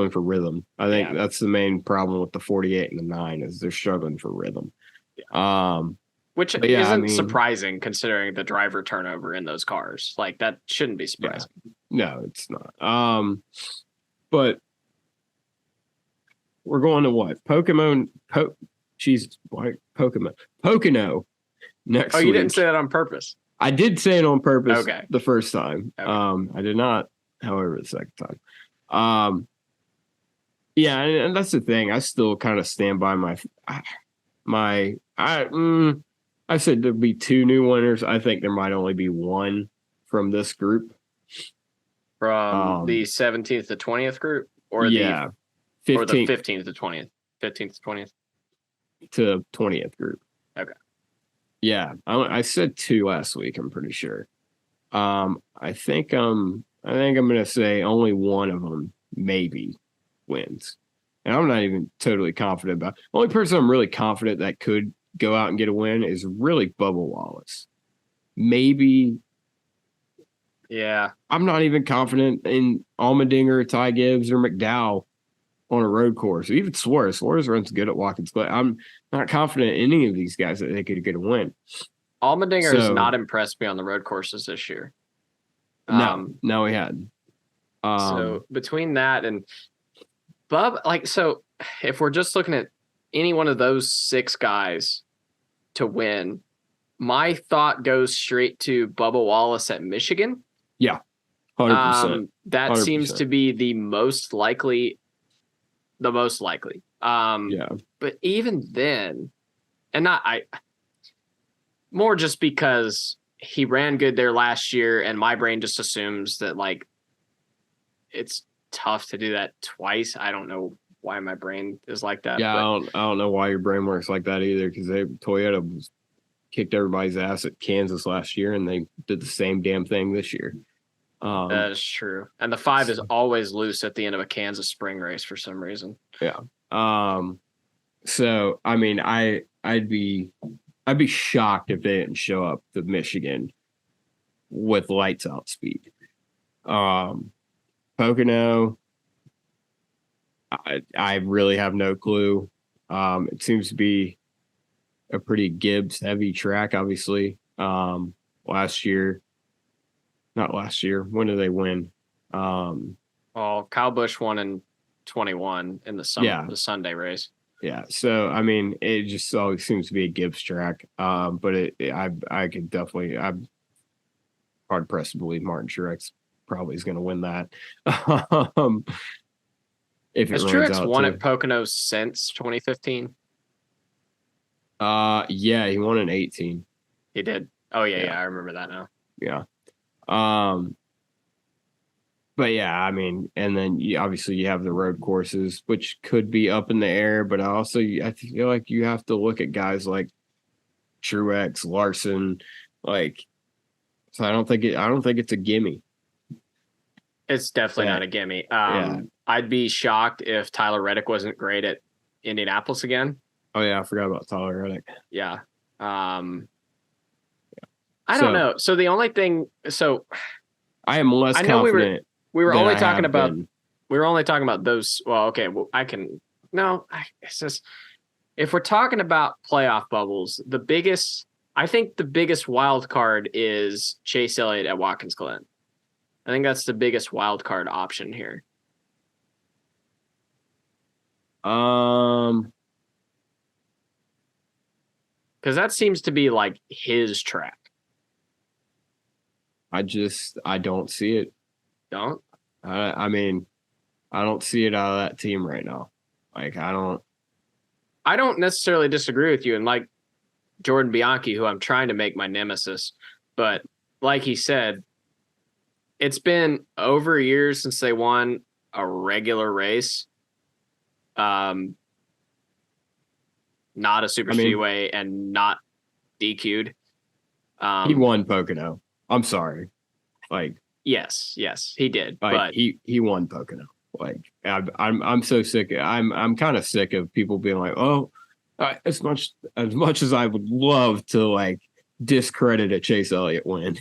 for rhythm. I think that's the main problem with the 48 and the 9 is they're struggling for rhythm. Yeah. Which isn't surprising considering the driver turnover in those cars. Like that shouldn't be surprising. Yeah. No, it's not. But we're going to what? Pocono next week. You didn't say that on purpose. I did say it on purpose the first time. Okay. I did not, however, the second time. Yeah, and that's the thing. I still kind of stand by I said there'd be 2 new winners. I think there might only be one from this group. From the 17th to 20th group? Or the 15th to 20th? 15th to 20th? To 20th group. Okay. Yeah, I said 2 last week, I'm pretty sure. I think I'm going to say only one of them maybe wins. And I'm not even totally confident about. The only person I'm really confident that could go out and get a win is really Bubba Wallace. Maybe. Yeah. I'm not even confident in Allmendinger, Ty Gibbs, or McDowell on a road course. Even Suarez. Suarez runs good at Watkins Glen. I'm not confident in any of these guys that they could get a win. Allmendinger has not impressed me on the road courses this year. No, he hadn't. So between that and So if we're just looking at any one of those 6 guys to win, my thought goes straight to Bubba Wallace at Michigan. Yeah, 100%. That 100%. seems to be the most likely. Yeah. But even then, and more just because he ran good there last year, and my brain just assumes that like it's tough to do that twice. I don't know why my brain is like that. Yeah, but I don't know why your brain works like that either, because Toyota kicked everybody's ass at Kansas last year, and they did the same damn thing this year. That is true. And the 5 is always loose at the end of a Kansas spring race for some reason. Yeah. So I mean, I'd be shocked if they didn't show up to Michigan with lights out speed. Pocono, I really have no clue. It seems to be a pretty Gibbs heavy track, obviously. Not last year. When did they win? Well, Kyle Busch won in 21 in the Sunday race. Yeah. So I mean, it just always seems to be a Gibbs track. But I could definitely, I'm hard pressed to believe Martin Truex probably is going to win that. If it Has Truex won at Pocono since 2015? Yeah, he won in 18. He did. Oh yeah, I remember that now. Yeah. But yeah, I mean, and then obviously you have the road courses, which could be up in the air, but I feel like you have to look at guys like Truex, Larson, like. So I don't think it's a gimme. It's definitely not a gimme. I'd be shocked if Tyler Reddick wasn't great at Indianapolis again. Oh yeah, I forgot about Tyler Reddick. Yeah. I don't know. So the only thing, I am less confident. We were only talking about those. Well, okay. Well, it's just, if we're talking about playoff bubbles, I think the biggest wild card is Chase Elliott at Watkins Glen. I think that's the biggest wild card option here. Because that seems to be like his track. I don't see it. Don't? I mean, I don't see it out of that team right now. Like, I don't necessarily disagree with you. And like Jordan Bianchi, who I'm trying to make my nemesis, but like he said, it's been over a year since they won a regular race. Not a super speedway and not DQ'd. He won Pocono. I'm sorry. Like, yes, he did. Like, but he won Pocono. Like, I'm so sick. I'm kind of sick of people being like, oh, as much as I would love to like discredit a Chase Elliott win,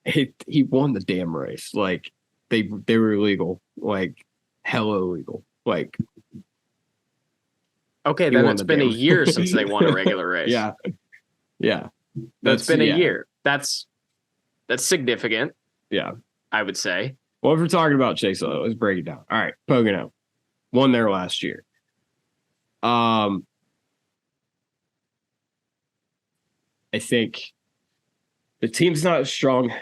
he won the damn race. Like, they were illegal, like hella illegal. Like, okay, then it's been a year since they won a regular race. Yeah. That's been a year. That's significant. Yeah, I would say. Well, if we're talking about Chase Elliott, let's break it down. All right, Pocono won there last year. I think the team's not as strong,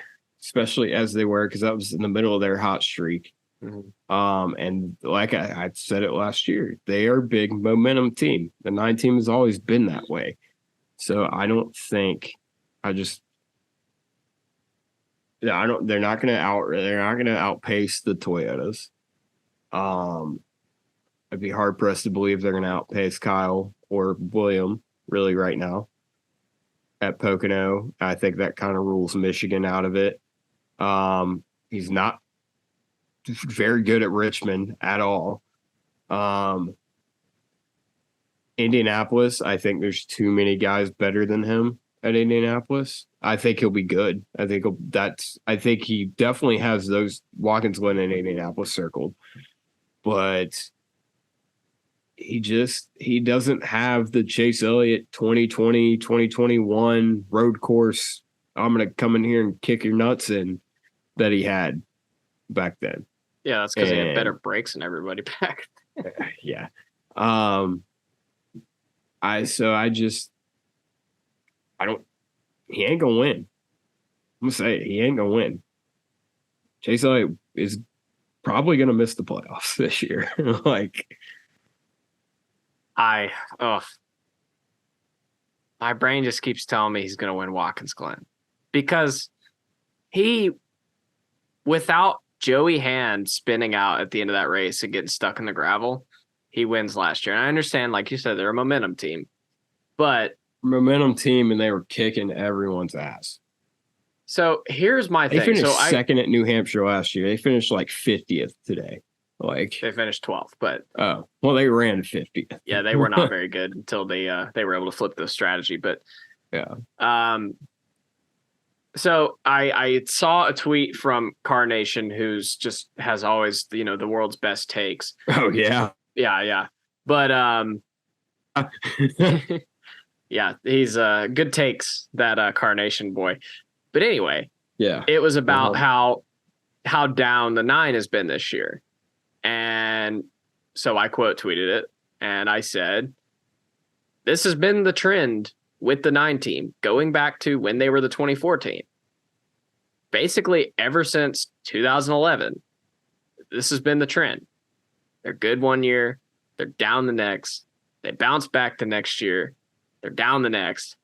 especially as they were, because that was in the middle of their hot streak. Mm-hmm. And like I said it last year, they are a big momentum team. The 9 team has always been that way. So I don't think they're not going to outpace the Toyotas. I'd be hard pressed to believe they're going to outpace Kyle or William really right now at Pocono. I think that kind of rules Michigan out of it. He's not very good at Richmond at all. Indianapolis, I think there's too many guys better than him at Indianapolis. I think he'll be good. I think he definitely has those Watkins Glen and Indianapolis circled, but he doesn't have the Chase Elliott 2020, 2021 road course. I'm going to come in here and kick your nuts in that he had back then. Yeah, that's because he had better brakes than everybody back Yeah. Um, I just I don't. He ain't gonna win. I'm gonna say it, he ain't gonna win. Chase Elliott is probably gonna miss the playoffs this year. Like, I oh, my brain just keeps telling me he's going to win Watkins Glen because he, without Joey Hand spinning out at the end of that race and getting stuck in the gravel, he wins last year. And I understand, like you said, they're a momentum team, but momentum team, and they were kicking everyone's ass. so here's my They thing. finished second at New Hampshire last year. They finished like 50th today. Like, they finished 12th, but oh well, they ran 50th. Yeah, they were not very good until they were able to flip the strategy. But yeah, so I saw a tweet from Carnation, who's just has always the world's best takes. Oh yeah, yeah. But yeah, he's good takes, that Carnation boy. But anyway, yeah, it was about how down the 9 has been this year. And so I quote tweeted it and I said, this has been the trend with the 9 team going back to when they were the 2014. Basically, ever since 2011, this has been the trend. They're good one year, they're down the next, they bounce back the next year, they're down the next.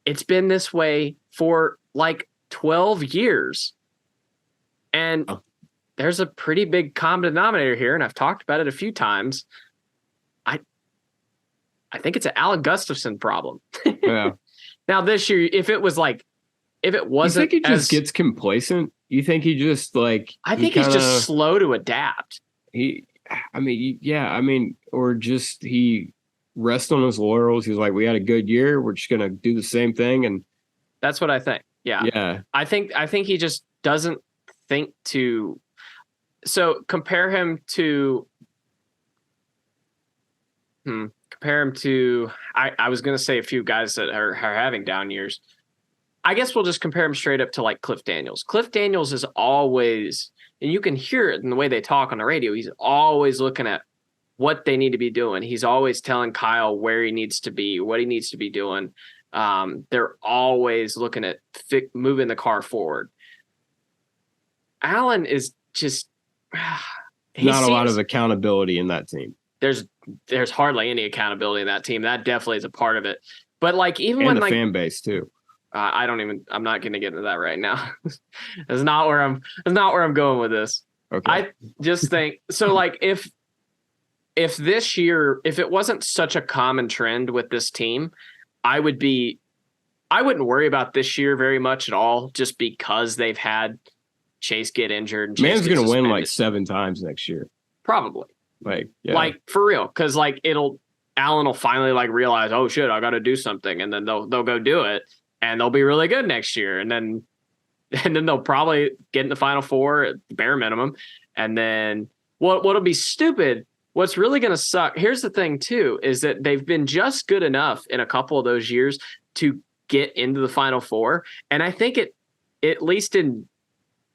It's been this way for like 12 years. And there's a pretty big common denominator here, and I've talked about it a few times. I think it's an Alan Gustafson problem. Yeah. Now this year, if it wasn't, you think he just gets complacent? You think he just I think he's just slow to adapt. Or just he rests on his laurels. He's like, we had a good year. We're just gonna do the same thing, and that's what I think. Yeah. I think he just doesn't think to. So compare him to. I was going to say a few guys that are having down years. I guess we'll just compare him straight up to like Cliff Daniels. Cliff Daniels is always, and you can hear it in the way they talk on the radio, he's always looking at what they need to be doing. He's always telling Kyle where he needs to be, what he needs to be doing. They're always looking at moving the car forward. Alan is just not a lot of accountability in that team. There's hardly any accountability in that team. That definitely is a part of it. But like even and when the fan base too. I'm not going to get into that right now. That's not where I'm going with this. Okay. I just think so. Like if this year, if it wasn't such a common trend with this team, I wouldn't worry about this year very much at all, just because they've had Chase get injured. And Man's going to win like 7 times next year. Probably. Like for real. Cause like Allen will finally like realize, oh shit, I got to do something. And then they'll go do it and they'll be really good next year. And then they'll probably get in the Final Four at the bare minimum. And then what'll be stupid, what's really going to suck. Here's the thing too, is that they've been just good enough in a couple of those years to get into the Final Four. And I think at least in,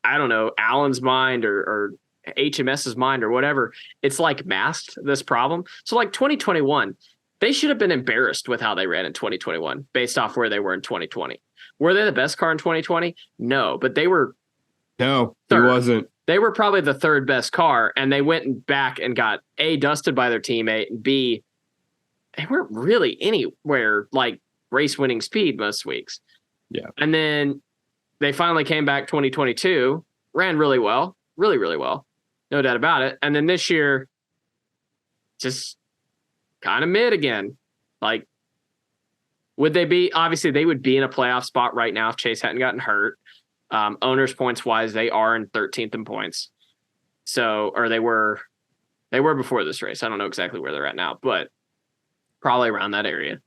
I don't know, Allen's mind or HMS's mind or whatever, it's like masked this problem. So like 2021, they should have been embarrassed with how they ran in 2021 based off where they were in 2020. Were they the best car in 2020? No, but they were. No, it wasn't. They were probably the 3rd best car, and they went back and got A, dusted by their teammate, and B, they weren't really anywhere like race winning speed most weeks. Yeah. And then they finally came back 2022, ran really well, really, really well. No doubt about it. And then this year, just kind of mid again. Like, would they be? Obviously, they would be in a playoff spot right now if Chase hadn't gotten hurt. Owners points wise, they are in 13th in points. So, or they were before this race. I don't know exactly where they're at now, but probably around that area.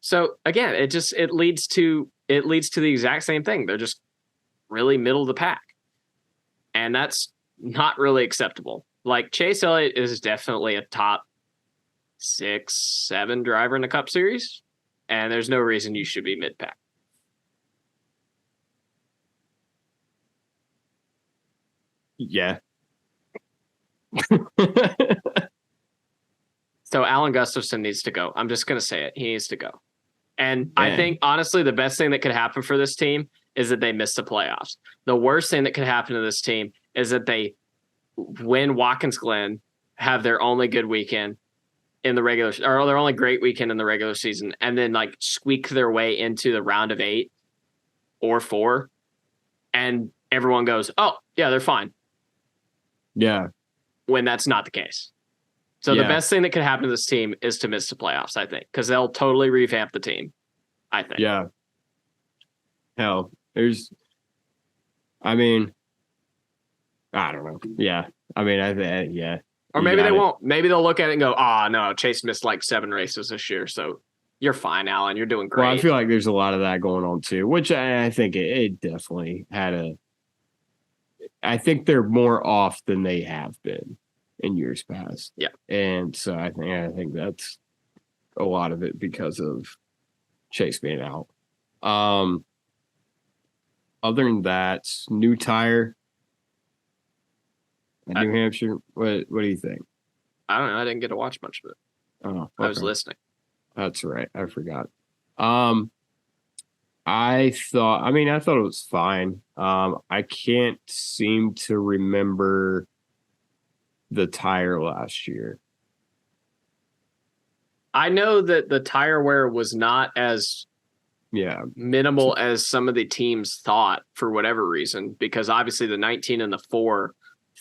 So again, it leads to the exact same thing. They're just really middle of the pack. And that's not really acceptable. Like Chase Elliott is definitely a top 6-7 driver in the Cup Series, and there's no reason you should be mid-pack. Yeah. So Alan Gustafson needs to go. I'm just going to say it. He needs to go. And I Man. think, honestly, the best thing that could happen for this team is that they miss the playoffs. The worst thing that could happen to this team is that they win Watkins Glen, have their only good weekend in the regular, or their only great weekend in the regular season, and then like squeak their way into the round of 8 or 4, and everyone goes, "Oh, yeah, they're fine." Yeah. When that's not the case. So the best thing that could happen to this team is to miss the playoffs, I think, because they'll totally revamp the team, I think. Yeah. Hell, I don't know. Yeah. Yeah. Or maybe they won't. Maybe they'll look at it and go, "Oh, no, Chase missed like 7 races this year, so you're fine, Alan. You're doing great." Well, I feel like there's a lot of that going on too, which I think it definitely I think they're more off than they have been in years past. Yeah. And so I think that's a lot of it because of Chase being out. Other than that, new tire at New Hampshire. What do you think? I don't know. I didn't get to watch much of it. Oh, okay. I was listening. That's right. I forgot. I thought it was fine. I can't seem to remember the tire last year. I know that the tire wear was not as minimal as some of the teams thought for whatever reason, because obviously the 19 and the 4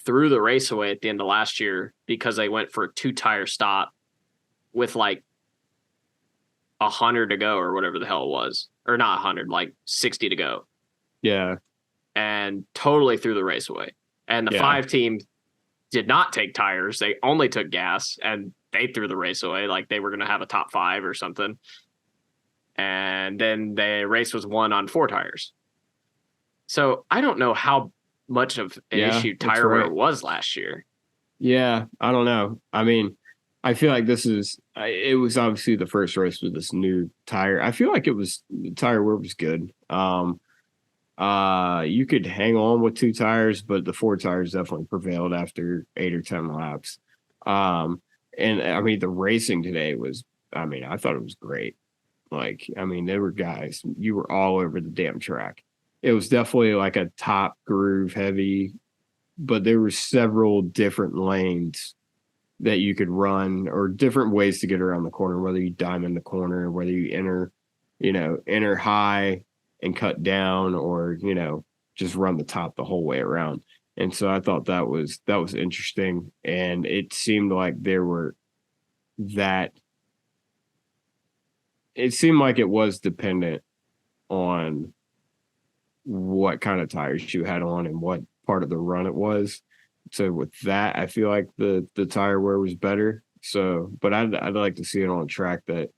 threw the race away at the end of last year because they went for a 2-tire stop with like 100 to go or whatever the hell it was. Or not 100, like 60 to go. Yeah. And totally threw the race away. And the 5 team did not take tires. They only took gas, and they threw the race away like they were going to have a top 5 or something. And then the race was won on 4 tires. So I don't know how much of an issue tire wear was last year. Yeah, I don't know. I feel like it was obviously the first race with this new tire. I feel like the tire wear was good. You could hang on with 2 tires, but the 4 tires definitely prevailed after 8 or 10 laps. And the racing today was, I thought it was great. Like, there were guys, you were all over the damn track. It was definitely like a top groove heavy, but there were several different lanes that you could run, or different ways to get around the corner, whether you diamond the corner, whether you enter high and cut down, or, just run the top the whole way around. And so I thought that was interesting. And it seemed like it seemed like it was dependent on what kind of tires you had on and what part of the run it was. So with that, I feel like the tire wear was better. So, but I'd like to see it on a track that,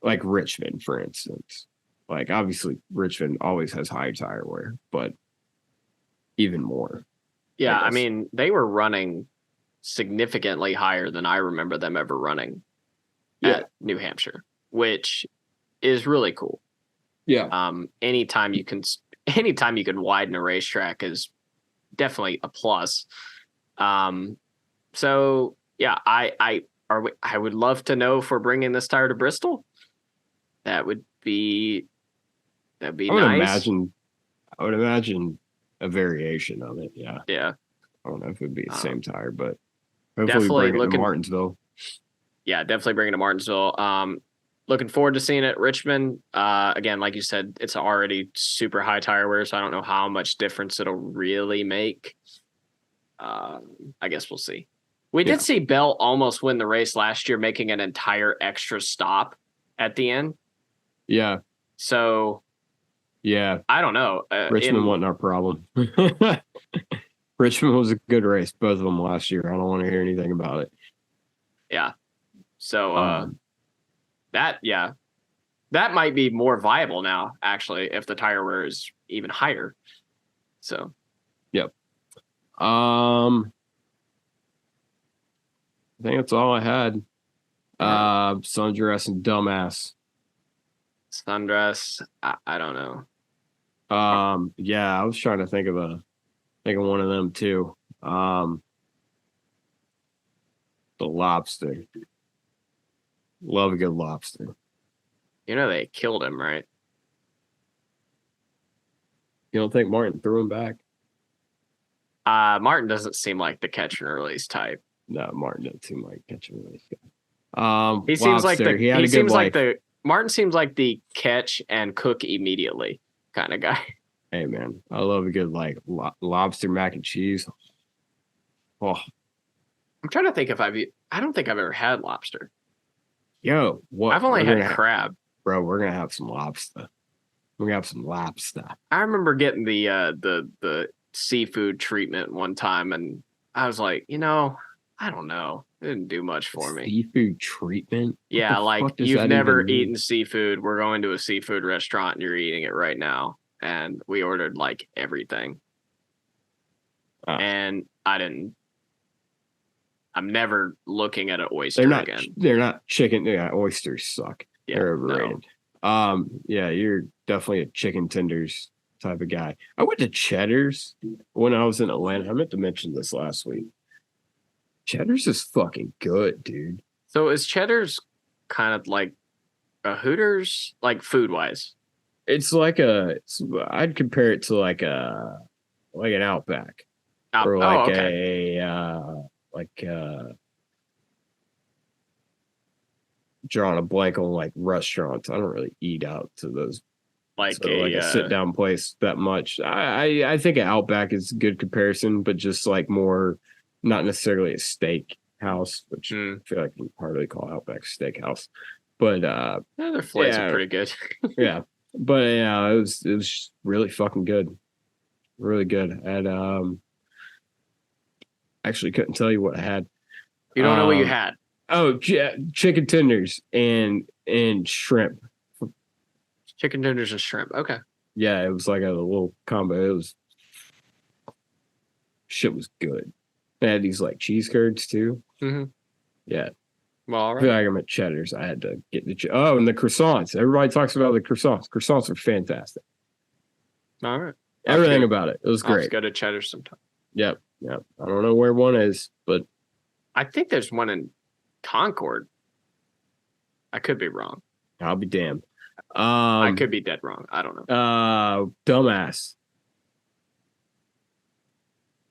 like Richmond, for instance. Like, obviously, Richmond always has high tire wear, but even more. Yeah, they were running significantly higher than I remember them ever running at New Hampshire, which is really cool. Yeah. Anytime you can widen a racetrack is definitely a plus. So yeah, I would love to know if we're bringing this tire to Bristol. That'd be nice. I would imagine a variation of it. Yeah. Yeah. I don't know if it'd be the same tire, but hopefully bring it to Martinsville. Yeah, definitely bring it to Martinsville. Looking forward to seeing it at Richmond. Again, like you said, it's already super high tire wear, so I don't know how much difference it'll really make. I guess we'll see. We did see Bell almost win the race last year, making an entire extra stop at the end. Yeah. So, yeah, I don't know. Richmond wasn't our problem. Richmond was a good race, both of them last year. I don't want to hear anything about it. Yeah. So, that might be more viable now, actually, if the tire wear is even higher. So, yep. I think that's all I had. Sundress and dumbass. Sundress, I don't know. Yeah, I was trying to think of one of them too. The lobster. Love a good lobster. You know they killed him, right? You don't think Martin threw him back? Martin doesn't seem like the catch and release type. No, Martin doesn't seem like catching release guy. He seems like Lobster, the he had a good seems life. like the Martin seems like the catch and cook immediately kind of guy. Hey man, I love a good like lobster mac and cheese. Oh, I'm trying to think if I don't think I've ever had lobster. yo, what? I've only had crab. Bro, we're gonna have some lobster. We're gonna have some lobster. I remember getting the seafood treatment one time, and I was like, I don't know. It didn't do much for me. Seafood treatment? Yeah, like you've never eaten seafood. We're going to a seafood restaurant and you're eating it right now. And we ordered like everything. And I'm never looking at an oyster again. They're not chicken. Yeah, oysters suck. Yeah, they're overrated. No. Yeah, you're definitely a chicken tenders type of guy. I went to Cheddar's when I was in Atlanta. I meant to mention this last week. Cheddar's is fucking good, dude. So is Cheddar's kind of like a Hooters, like food wise? It's like I'd compare it to like an Outback. Or like drawing a blank on like restaurants. I don't really eat out to those like a sit down place that much. I think an Outback is a good comparison, but just like more not necessarily a steak house, which I feel like you hardly call Outback steakhouse. But their flights are pretty good. Yeah. But yeah, it was really fucking good. Really good. And actually couldn't tell you what I had. You don't know what you had? Oh, chicken tenders and shrimp. Chicken tenders and shrimp. Okay. Yeah, it was like a little combo. Shit was good. They had these like cheese curds too. Mm-hmm. Yeah. Well, all right. I feel like I'm at Cheddar's. I had to get and the croissants. Everybody talks about the croissants. Croissants are fantastic. All right. Everything about it. It was great. Let's go to Cheddar's sometime. Yep. I don't know where one is, but I think there's one in Concord. I could be wrong. I'll be damned. I could be dead wrong. I don't know. Dumbass.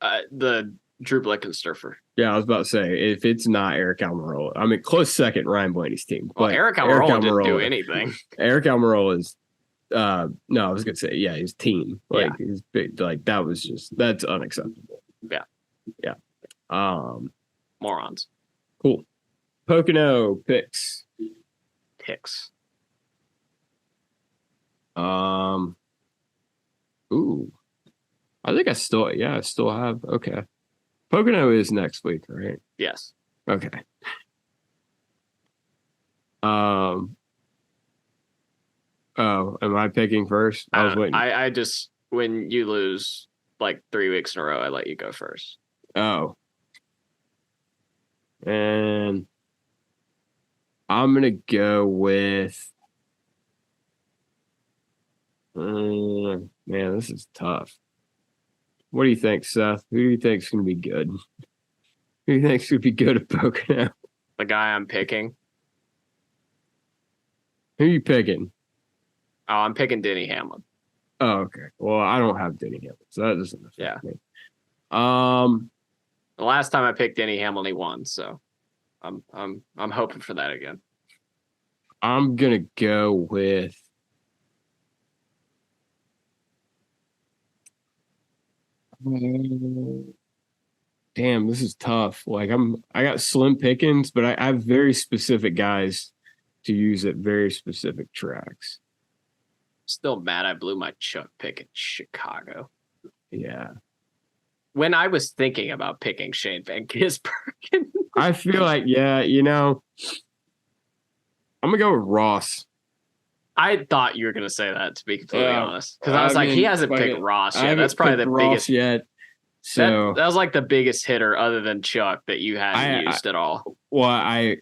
The Drew Blickensturfer. Yeah, I was about to say, if it's not Eric Almirola, I mean, close second, Ryan Blaney's team. Well, Eric Almirola didn't do anything. Eric Almirola is, no, I was going to say, his team. Like, his big, like, that's unacceptable. Yeah. Morons. Cool. Pocono picks. Ooh. I think I still have. Okay. Pocono is next week, right? Yes. Okay. Oh, am I picking first? I was waiting. I just, when you lose like 3 weeks in a row, I let you go first. Oh. And I'm going to go with, man, this is tough. What do you think, Seth? Who do you think is going to be good? Who do you think is going to be good at Pocono? The guy I'm picking. Who are you picking? Oh, I'm picking Denny Hamlin. Oh, okay. Well, I don't have Denny Hamlin, so that doesn't affect me. The last time I picked Denny Hamlin, he won, so I'm hoping for that again. I'm gonna go with. Damn, this is tough. Like I got slim pickings, but I have very specific guys to use at very specific tracks. Still mad I blew my Chuck pick at Chicago. Yeah. When I was thinking about picking Shane Van Gisbergen. I feel like, I'm gonna go with Ross. I thought you were gonna say that, to be completely honest. Because I was like, he hasn't picked Ross yet. That's probably the biggest yet. So that was like the biggest hitter other than Chuck that you hadn't used at all. Well, I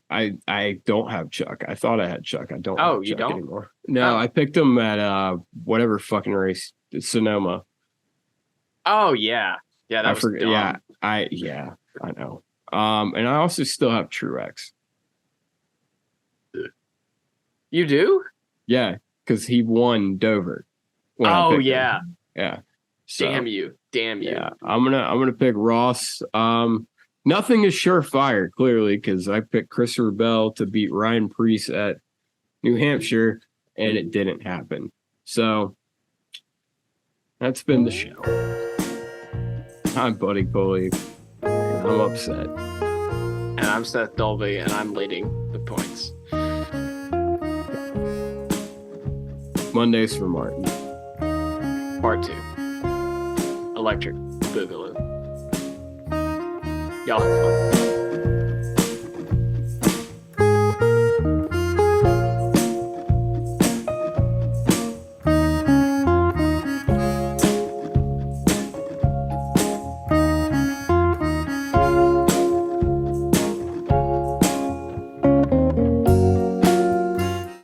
don't have Chuck. I thought I had Chuck. I don't have Chuck anymore. No, I picked him at whatever fucking race, Sonoma. Oh yeah. Yeah, that was dumb. Yeah, I know. And I also still have Truex. You do? Yeah, because he won Dover. Oh yeah. Yeah. So, Damn you. Yeah, I'm gonna pick Ross. Nothing is surefire, clearly, because I picked Christopher Bell to beat Ryan Preece at New Hampshire, and it didn't happen. So that's been the show. I'm Buddy Coley, and I'm upset. And I'm Seth Dolby, and I'm leading the points. Mondays for Martin. Part 2. Electric Boogaloo. Y'all have fun.